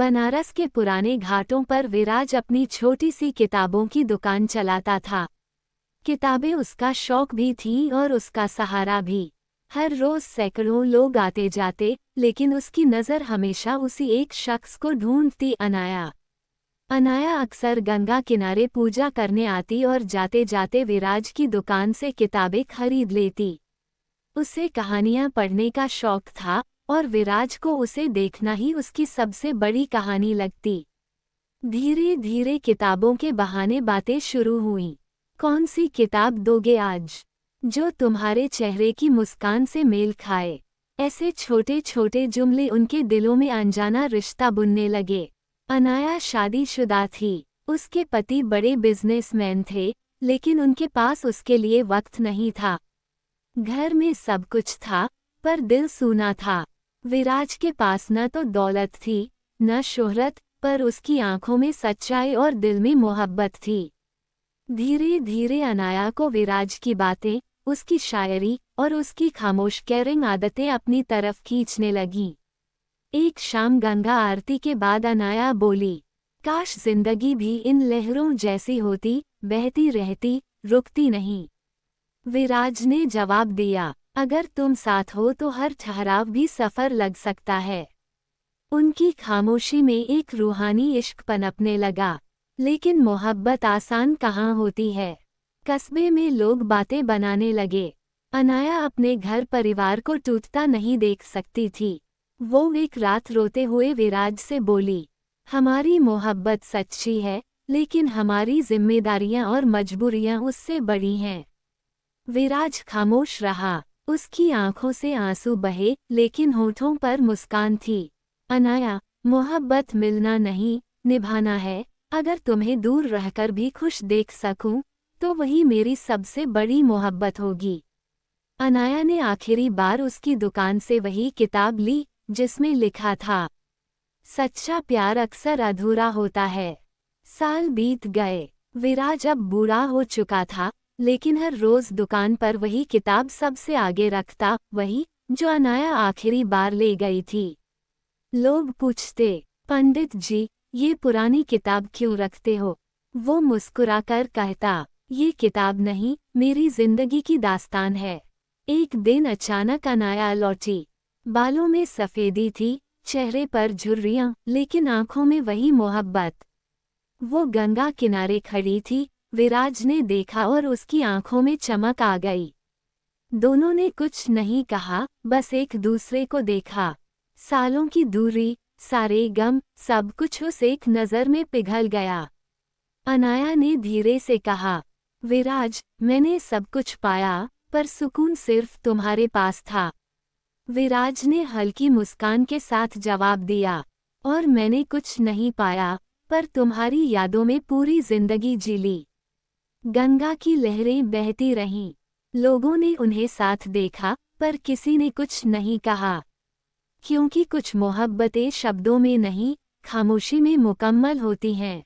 बनारस के पुराने घाटों पर विराज अपनी छोटी सी किताबों की दुकान चलाता था। किताबें उसका शौक भी थीं और उसका सहारा भी। हर रोज सैकड़ों लोग आते जाते, लेकिन उसकी नज़र हमेशा उसी एक शख्स को ढूंढती, अनाया। अनाया अक्सर गंगा किनारे पूजा करने आती और जाते जाते विराज की दुकान से किताबें खरीद लेती। उसे कहानियां पढ़ने का शौक था और विराज को उसे देखना ही उसकी सबसे बड़ी कहानी लगती। धीरे धीरे किताबों के बहाने बातें शुरू हुईं। कौन सी किताब दोगे आज, जो तुम्हारे चेहरे की मुस्कान से मेल खाए? ऐसे छोटे छोटे जुमले उनके दिलों में अनजाना रिश्ता बुनने लगे। अनाया शादीशुदा थी। उसके पति बड़े बिजनेसमैन थे, लेकिन उनके पास उसके लिए वक्त नहीं था। घर में सब कुछ था, पर दिल सूना था। विराज के पास न तो दौलत थी, न शोहरत, पर उसकी आंखों में सच्चाई और दिल में मोहब्बत थी। धीरे धीरे अनाया को विराज की बातें, उसकी शायरी और उसकी खामोश केयरिंग आदतें अपनी तरफ खींचने लगीं। एक शाम गंगा आरती के बाद अनाया बोली, काश जिंदगी भी इन लहरों जैसी होती, बहती रहती, रुकती नहीं। विराज ने जवाब दिया, अगर तुम साथ हो तो हर ठहराव भी सफर लग सकता है। उनकी खामोशी में एक रूहानी इश्क पनपने लगा। लेकिन मोहब्बत आसान कहाँ होती है। कस्बे में लोग बातें बनाने लगे। अनाया अपने घर परिवार को टूटता नहीं देख सकती थी। वो एक रात रोते हुए विराज से बोली, हमारी मोहब्बत सच्ची है, लेकिन हमारी जिम्मेदारियां और मजबूरियां उससे बड़ी हैं। विराज खामोश रहा। उसकी आंखों से आंसू बहे, लेकिन होठों पर मुस्कान थी। अनाया, मोहब्बत मिलना नहीं, निभाना है। अगर तुम्हें दूर रहकर भी खुश देख सकूं, तो वही मेरी सबसे बड़ी मोहब्बत होगी। अनाया ने आखिरी बार उसकी दुकान से वही किताब ली, जिसमें लिखा था, सच्चा प्यार अक्सर अधूरा होता है। साल बीत गए। विराज अब बूढ़ा हो चुका था, लेकिन हर रोज दुकान पर वही किताब सबसे आगे रखता, वही जो अनाया आखिरी बार ले गई थी। लोग पूछते, पंडित जी, ये पुरानी किताब क्यों रखते हो? वो मुस्कुराकर कहता, ये किताब नहीं, मेरी जिंदगी की दास्तान है। एक दिन अचानक अनाया लौटी। बालों में सफेदी थी, चेहरे पर झुर्रियां, लेकिन आंखों में वही मोहब्बत। वो गंगा किनारे खड़ी थी। विराज ने देखा और उसकी आंखों में चमक आ गई। दोनों ने कुछ नहीं कहा, बस एक दूसरे को देखा। सालों की दूरी, सारे गम, सब कुछ उस एक नज़र में पिघल गया। अनाया ने धीरे से कहा, विराज, मैंने सब कुछ पाया, पर सुकून सिर्फ तुम्हारे पास था। विराज ने हल्की मुस्कान के साथ जवाब दिया, और मैंने कुछ नहीं पाया, पर तुम्हारी यादों में पूरी जिंदगी जी ली। गंगा की लहरें बहती रहीं। लोगों ने उन्हें साथ देखा, पर किसी ने कुछ नहीं कहा। क्योंकि कुछ मोहब्बतें शब्दों में नहीं, खामोशी में मुकम्मल होती हैं।